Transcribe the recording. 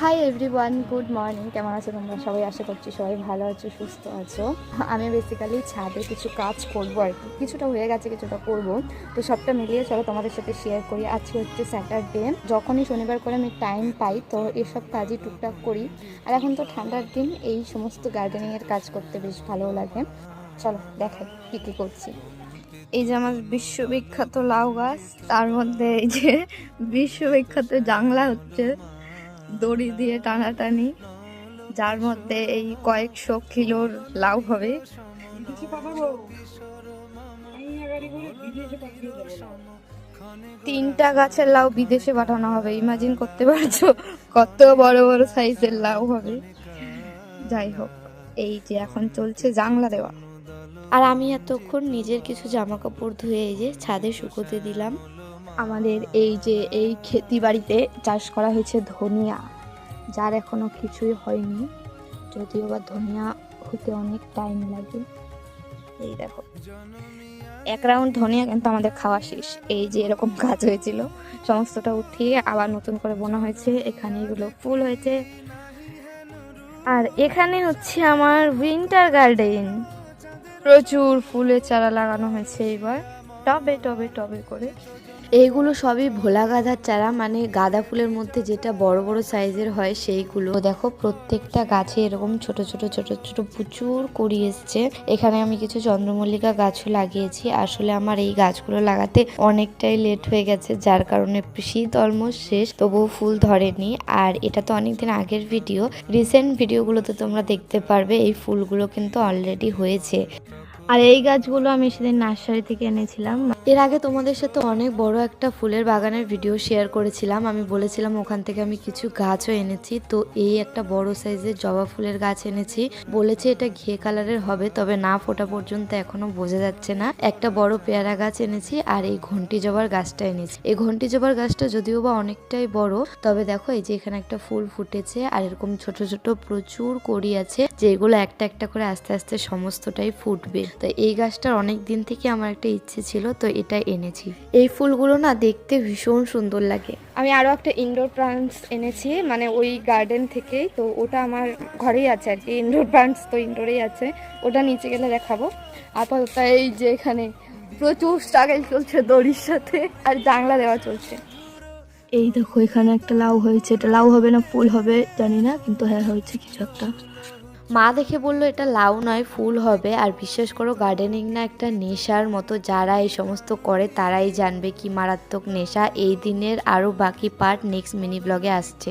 Hi everyone, good morning. কেমন আছো তোমরা সবাই? আশা করছি সবাই ভালো আছো, সুস্থ আছো। আমি বেসিক্যালি ছাদে কিছু কাজ করবো আর কি, কিছুটা হয়ে গেছে, কিছুটা করব। তো সবটা মিলিয়ে চলো তোমাদের সাথে শেয়ার করি। আজকে হচ্ছে স্যাটারডে, যখনই শনিবার করে আমি টাইম পাই তো এসব কাজই টুকটাক করি। আর এখন তো ঠান্ডার দিন, এই সমস্ত গার্ডেনিংয়ের কাজ করতে বেশ ভালো লাগে। চলো দেখাই কী কী করছি। এই যে আমার বিশ্ববিখ্যাত লাউ গাছ, তার মধ্যে এই যে বিশ্ববিখ্যাত জাংলা হচ্ছে দড়ি দিয়ে টানাটানি, যার মধ্যে এই কয়েকশো কিলোর লাউ হবে। তিনটা গাছের লাউ বিদেশে পাঠানো হবে, ইমাজিন করতে পারছো কত বড় বড় সাইজের লাউ হবে। যাই হোক, এই যে এখন চলছে জাংলা দেওয়া। আর আমি এতক্ষণ নিজের কিছু জামা কাপড় ধুয়ে এই যে ছাদে শুকোতে দিলাম। আমাদের এই যে এই খেতি বাড়িতে চাষ করা হয়েছে ধনিয়া, যার এখনো কিছুই হয়নি, যদিও বা ধনিয়া হতে অনেক টাইম লাগে। এই দেখো, এক রাউন্ড ধনিয়া কিন্তু আমাদের খাওয়া শেষ। এই যে এরকম গাছ হয়েছিল, সমস্তটা উঠিয়ে আবার নতুন করে বোনা হয়েছে। এখানে এগুলো ফুল হয়েছে। আর এখানে হচ্ছে আমার উইন্টার গার্ডেন, প্রচুর ফুলের চারা লাগানো হয়েছে এবার টবে টবে টবে করে। এইগুলো সবই ভোলা গাঁদার চারা, মানে গাঁদা ফুলের মধ্যে যেটা বড় বড় সাইজের হয় সেইগুলো। দেখো প্রত্যেকটা গাছে এরকম ছোট ছোট ছোট ছোট প্রচুর কড়ি এসছে। এখানে আমি কিছু চন্দ্রমল্লিকা গাছও লাগিয়েছি। আসলে আমার এই গাছগুলো লাগাতে অনেকটাই লেট হয়ে গেছে, যার কারণে শীত অলমোস্ট শেষ, তবুও ফুল ধরেনি। আর এটা তো অনেকদিন আগের ভিডিও, রিসেন্ট ভিডিওগুলোতে তোমরা দেখতে পারবে এই ফুলগুলো কিন্তু অলরেডি হয়েছে। আর এই গাছগুলো আমি সেদিন নার্সারি থেকে এনেছিলাম। এর আগে তোমাদের সাথে অনেক বড় একটা ফুলের বাগানের ভিডিও শেয়ার করেছিলাম। আমি বলেছিলাম ওখান থেকে আমি কিছু গাছও এনেছি। তো এই একটা বড় সাইজের জবা ফুলের গাছ এনেছি, বলেছে এটা ঘিয়ে কালারের হবে, তবে না ফোটা পর্যন্ত এখনো বোঝা যাচ্ছে না। একটা বড় পেয়ারা গাছ এনেছি, আর এই ঘন্টি জবার গাছটা এনেছি। এই ঘন্টি জবার গাছটা যদিও বা অনেকটাই বড়, তবে দেখো এই যে এখানে একটা ফুল ফুটেছে, আর এরকম ছোট ছোট প্রচুর কড়ি আছে, যেগুলো একটা একটা করে আস্তে আস্তে সমস্তটাই ফুটবে। তো এই গাছটার অনেক দিন থেকে আমার একটা ইচ্ছে ছিল, তো এটা এনেছি। এই ফুলগুলো না দেখতে ভীষণ সুন্দর লাগে। আমি আরও একটা ইনডোর প্লান্টস এনেছি, মানে ওই গার্ডেন থেকেই। তো ওটা আমার ঘরেই আছে আর কি, ইনডোর প্লান্টস তো ইনডোরেই আছে, ওটা নিচে গেলে দেখাবো। আপাতত এই যে এখানে প্রচুর স্ট্রাগল চলছে দড়ির সাথে, আর জাংলা দেওয়া চলছে। এই দেখো এখানে একটা লাউ হয়েছে, এটা লাউ হবে না ফুল হবে জানি না, কিন্তু হ্যাঁ হয়েছে কিছু একটা। মা দেখে বললো এটা লাউ নয় ফুল হবে। আর বিশ্বাস করো, গার্ডেনিং না একটা নেশার মতো, যারা এই সমস্ত করে তারাই জানবে কি মারাত্মক নেশা। এই দিনের আরও বাকি পার্ট নেক্সট মিনি ব্লগে আসছে।